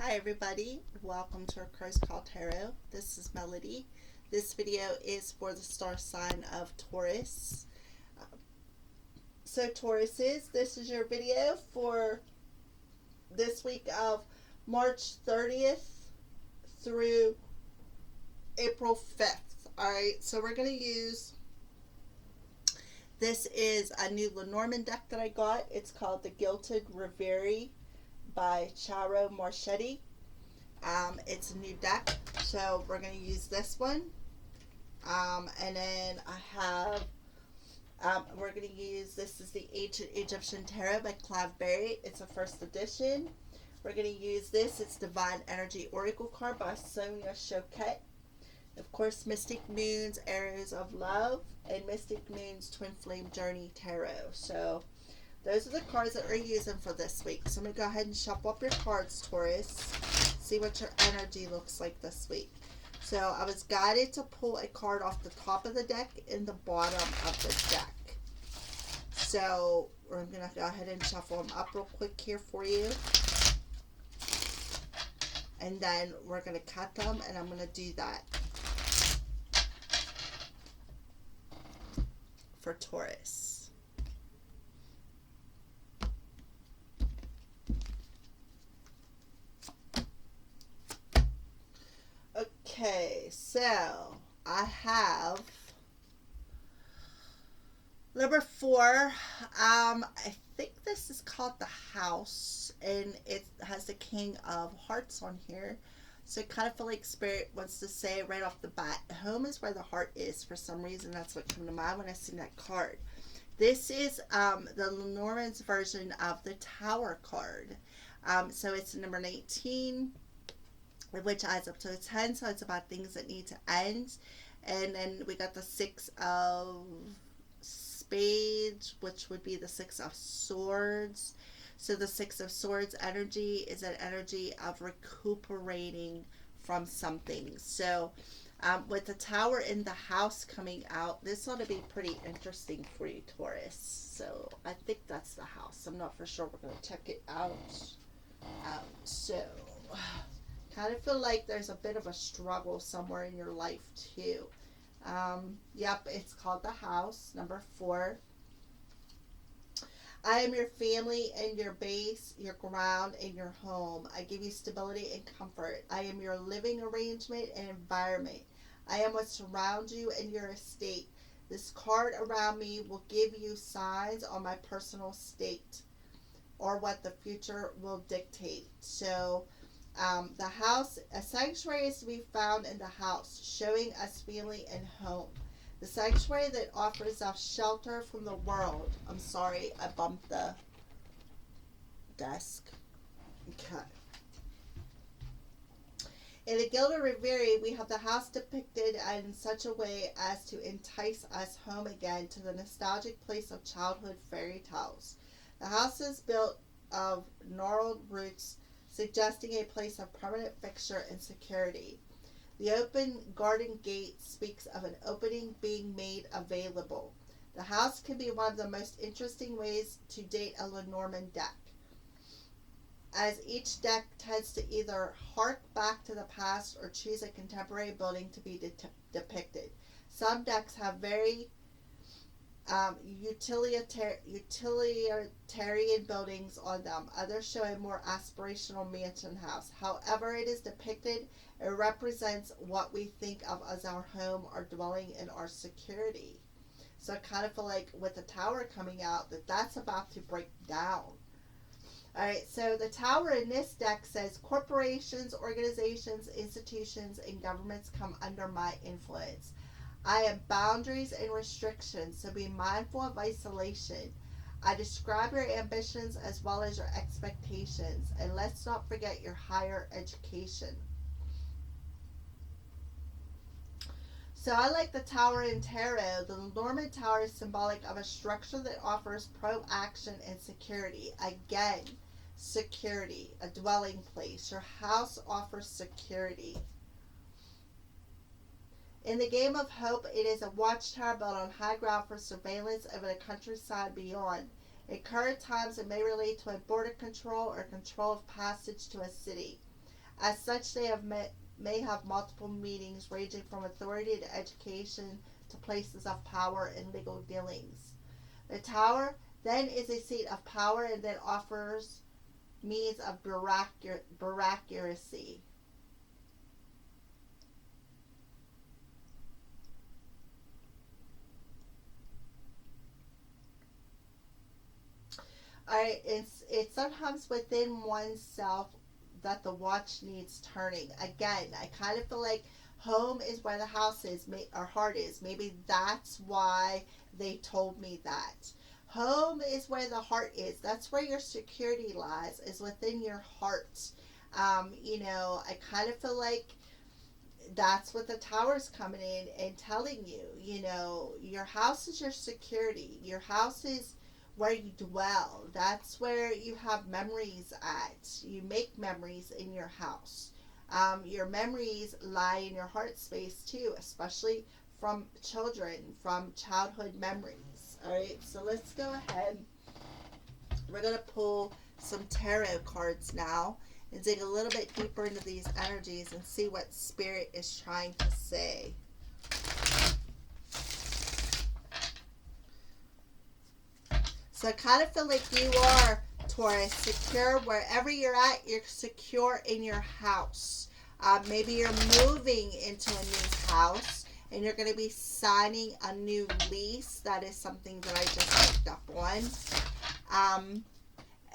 Hi everybody, welcome to our Crow's Call Tarot. This is Melody. This video is for the star sign of Taurus. So Tauruses, this is your video for this week of March 30th through April 5th. Alright, so we're going to use, this is a new Lenormand deck that I got. It's called the Gilded Reverie by Charo Marchetti. It's a new deck, so we're going to use this one. And then I have, we're going to use, this is the Ancient Egyptian Tarot by Clive Berry. It's a first edition. We're going to use this. It's Divine Energy Oracle card by Sonia Choquette. Of course, Mystic Moon's Arrows of Love and Mystic Moon's Twin Flame Journey Tarot. So those are the cards that we're using for this week. So I'm going to go ahead and shuffle up your cards, Taurus. See what your energy looks like this week. So I was guided to pull a card off the top of the deck and the bottom of the deck. So I'm going to go ahead and shuffle them up real quick here for you. And then we're going to cut them, and I'm going to do that for Taurus. Okay, so I have number 4. I think this is called the House, and it has the King of Hearts on here. So I kind of feel like Spirit wants to say right off the bat, home is where the heart is. For some reason, that's what came to mind when I seen that card. This is the Lenormand's version of the Tower card. So it's number 19. Which adds up to a 10, so it's about things that need to end. And then we got the 6 of Spades, which would be the 6 of Swords. So the 6 of Swords energy is an energy of recuperating from something. So with the Tower in the House coming out, this ought to be pretty interesting for you, Taurus. So I think that's the House. I'm not for sure. We're going to check it out. So kind of feel like there's a bit of a struggle somewhere in your life too. Yep, it's called the House, number 4. I am your family and your base, your ground, and your home. I give you stability and comfort. I am your living arrangement and environment. I am what surrounds you and your estate. This card around me will give you signs on my personal state or what the future will dictate. So the house, a sanctuary is to be found in the house, showing us family and home. The sanctuary that offers us shelter from the world. I'm sorry, I bumped the desk. Okay. In the Gilded Reverie, we have the house depicted in such a way as to entice us home again to the nostalgic place of childhood fairy tales. The house is built of gnarled roots, suggesting a place of permanent fixture and security. The open garden gate speaks of an opening being made available. The house can be one of the most interesting ways to date a Lenormand deck, as each deck tends to either hark back to the past or choose a contemporary building to be depicted. Some decks have very utilitarian buildings on them. Others show a more aspirational mansion house. However it is depicted, it represents what we think of as our home, our dwelling, and our security. So I kind of feel like with the Tower coming out, that's about to break down. Alright, so the Tower in this deck says corporations, organizations, institutions, and governments come under my influence. I have boundaries and restrictions, so be mindful of isolation. I describe your ambitions as well as your expectations, and let's not forget your higher education. So I like the Tower in Tarot. The Lenormand Tower is symbolic of a structure that offers pro-action and security. Again, security, a dwelling place. Your house offers security. In the game of hope, it is a watchtower built on high ground for surveillance over the countryside beyond. In current times, it may relate to a border control or control of passage to a city. As such, may have multiple meanings ranging from authority to education to places of power and legal dealings. The Tower then is a seat of power and then offers means of bureaucracy. It's sometimes within oneself that the watch needs turning. Again, I kind of feel like home is where the house is, or heart is. Maybe that's why they told me that. Home is where the heart is. That's where your security lies, is within your heart. I kind of feel like that's what the Tower's coming in and telling you. Your house is your security. Your house is where you dwell. That's where you have memories at. You make memories in your house. Your memories lie in your heart space too, especially from children, from childhood memories. All right, so let's go ahead. We're going to pull some tarot cards now and dig a little bit deeper into these energies and see what Spirit is trying to say. So I kind of feel like you are, Taurus, secure wherever you're at. You're secure in your house. Maybe you're moving into a new house and you're going to be signing a new lease. That is something that I just picked up on.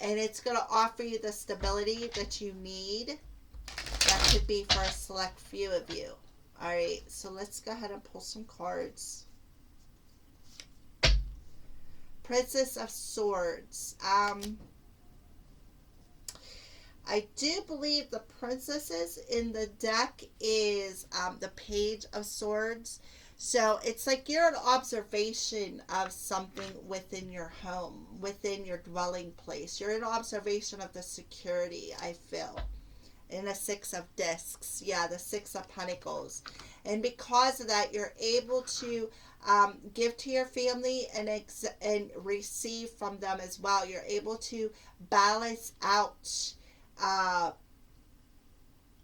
And it's going to offer you the stability that you need. That could be for a select few of you. All right, so let's go ahead and pull some cards. Princess of Swords. I do believe the princesses in the deck is the Page of Swords. So it's like you're an observation of something within your home, within your dwelling place. You're an observation of the security, I feel. In a Six of Discs. Yeah, the Six of Pentacles. And because of that, you're able to give to your family and receive from them as well. You're able to balance out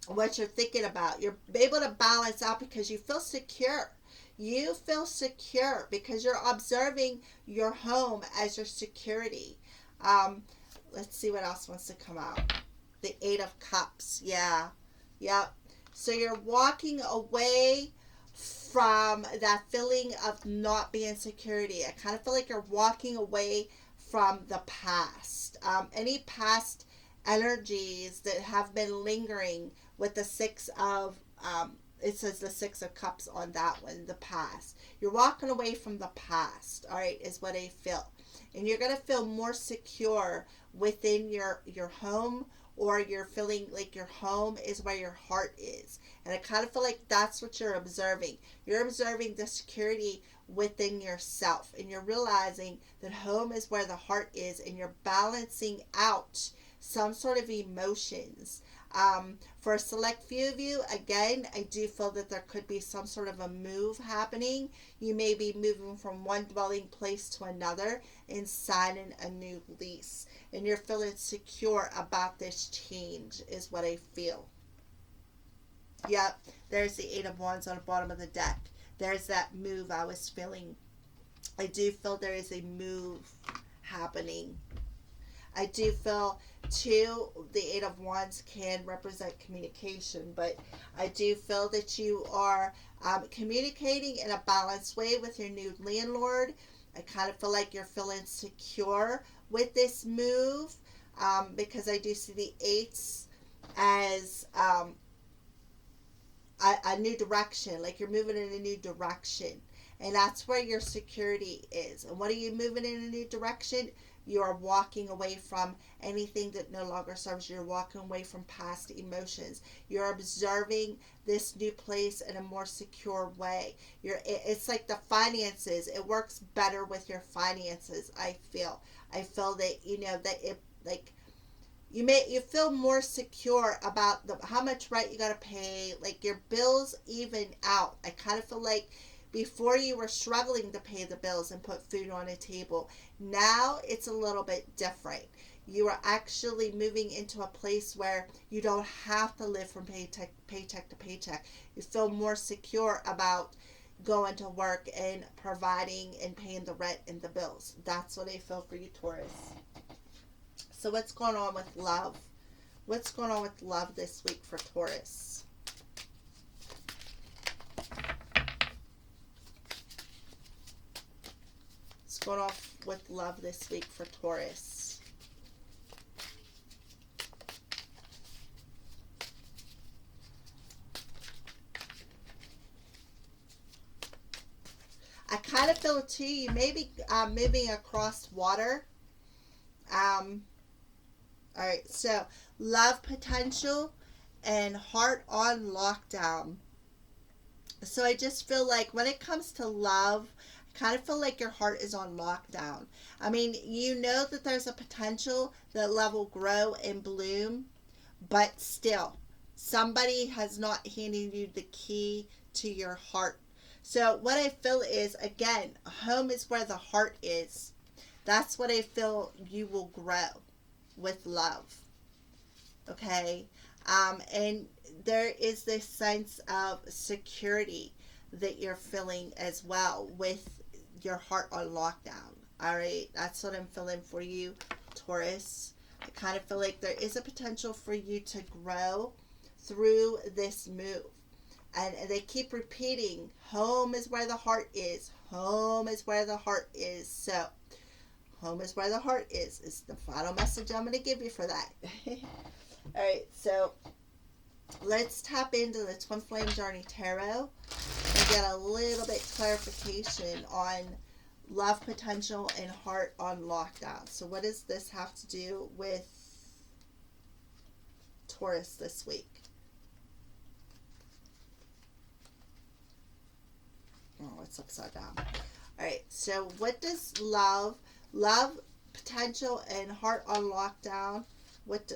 what you're thinking about. You're able to balance out because you feel secure. You feel secure because you're observing your home as your security. Let's see what else wants to come out. The Eight of Cups. Yeah. Yep. So you're walking away from that feeling of not being security. I kind of feel like you're walking away from the past. Any past energies that have been lingering with the Six of it says the Six of Cups on that one, the past. You're walking away from the past, all right, is what I feel. And you're going to feel more secure within your home, or you're feeling like your home is where your heart is. And I kind of feel like that's what you're observing. You're observing the security within yourself. And you're realizing that home is where the heart is. And you're balancing out some sort of emotions. For a select few of you, again, I do feel that there could be some sort of a move happening. You may be moving from one dwelling place to another and signing a new lease. And you're feeling secure about this change is what I feel. Yep, there's the Eight of Wands on the bottom of the deck. There's that move I was feeling. I do feel there is a move happening. I do feel, too, the Eight of Wands can represent communication, but I do feel that you are communicating in a balanced way with your new landlord. I kind of feel like you're feeling secure with this move because I do see the eights as a new direction, like you're moving in a new direction. And that's where your security is. And what are you moving in a new direction? You are walking away from anything that no longer serves you. You're walking away from past emotions. You're observing this new place in a more secure way. It's like the finances. It works better with your finances, I feel. I feel that, that it, like, you feel more secure about how much rent you got to pay. Like, your bills even out. I kind of feel like before you were struggling to pay the bills and put food on a table. Now it's a little bit different. You are actually moving into a place where you don't have to live from paycheck to paycheck. You feel more secure about going to work and providing and paying the rent and the bills. That's what I feel for you, Taurus. So what's going on with love? What's going on with love this week for Taurus? What's going on with love this week for Taurus? I kind of feel it too. You may be moving across water. All right, so love potential and heart on lockdown. So I just feel like when it comes to love, I kind of feel like your heart is on lockdown. I mean, you know that there's a potential that love will grow and bloom, but still, somebody has not handed you the key to your heart. So what I feel is, again, home is where the heart is. That's what I feel you will grow with love. Okay? And there is this sense of security that you're feeling as well with your heart on lockdown. All right? That's what I'm feeling for you, Taurus. I kind of feel like there is a potential for you to grow through this move. And they keep repeating, home is where the heart is. Home is where the heart is. So, home is where the heart is the final message I'm going to give you for that. All right, so let's tap into the Twin Flame Journey Tarot and get a little bit clarification on love potential and heart on lockdown. So what does this have to do with Taurus this week? Oh, it's upside down. All right, so what does love potential and heart on lockdown,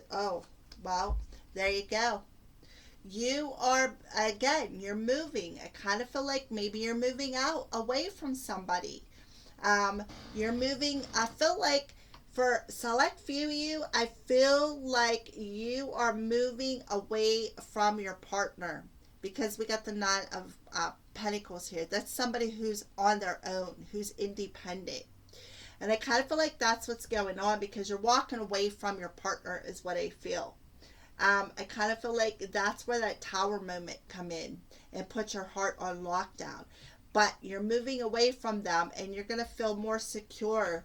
oh, well, there you go. You are, again, you're moving. I kind of feel like maybe you're moving out away from somebody. You're moving, I feel like for select few of you, I feel like you are moving away from your partner, because we got the Nine of Pentacles here. That's somebody who's on their own, who's independent. And I kind of feel like that's what's going on, because you're walking away from your partner is what I feel. I kind of feel like that's where that Tower moment come in and put your heart on lockdown. But you're moving away from them, and you're going to feel more secure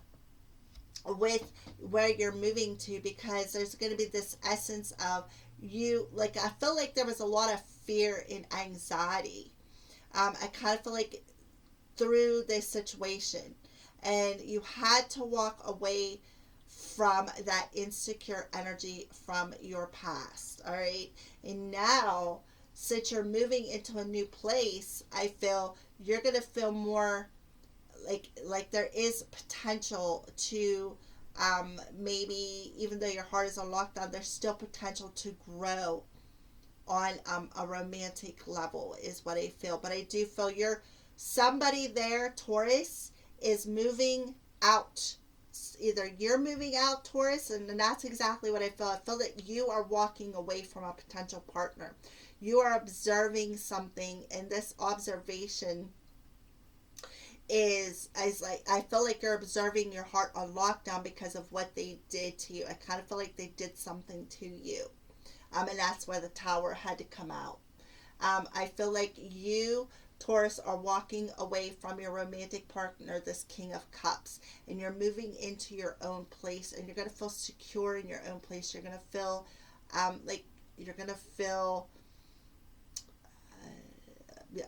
with where you're moving to, because there's going to be this essence of you, like, I feel like there was a lot of fear and anxiety. I kind of feel like through this situation, and you had to walk away from that insecure energy from your past. All right, and now, since you're moving into a new place, I feel you're gonna feel more like there is potential to maybe, even though your heart is on lockdown, there's still potential to grow on a romantic level is what I feel. But I do feel somebody there, Taurus, is moving out. Either you're moving out, Taurus, and that's exactly what I feel. I feel that you are walking away from a potential partner. You are observing something, and this observation is like, I feel like you're observing your heart on lockdown because of what they did to you. I kind of feel like they did something to you. And that's why the Tower had to come out. I feel like you, Taurus, are walking away from your romantic partner, this King of Cups, and you're moving into your own place, and you're going to feel secure in your own place. You're going to feel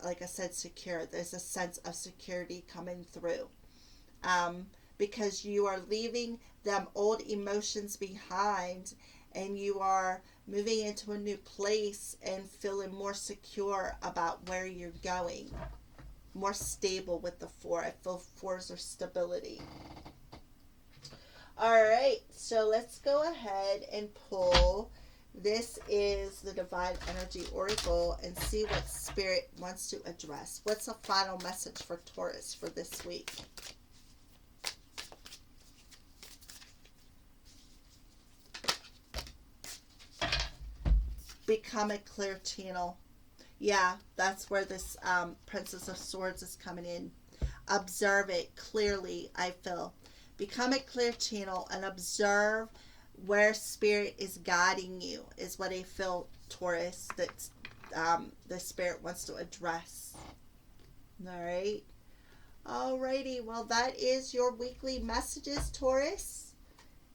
like I said, secure. There's a sense of security coming through, because you are leaving them old emotions behind, and you are moving into a new place and feeling more secure about where you're going, more stable with the Four. I feel fours are stability. All right, so let's go ahead and pull. This is the Divine Energy Oracle, and see what Spirit wants to address. What's the final message for Taurus for this week? become a clear channel. Yeah, that's where this Princess of Swords is coming in. Observe it clearly, I feel. Become a clear channel and observe where Spirit is guiding you, is what I feel, Taurus, that the Spirit wants to address. All right. Alrighty, well, that is your weekly messages, Taurus.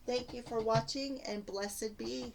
Thank you for watching, and blessed be.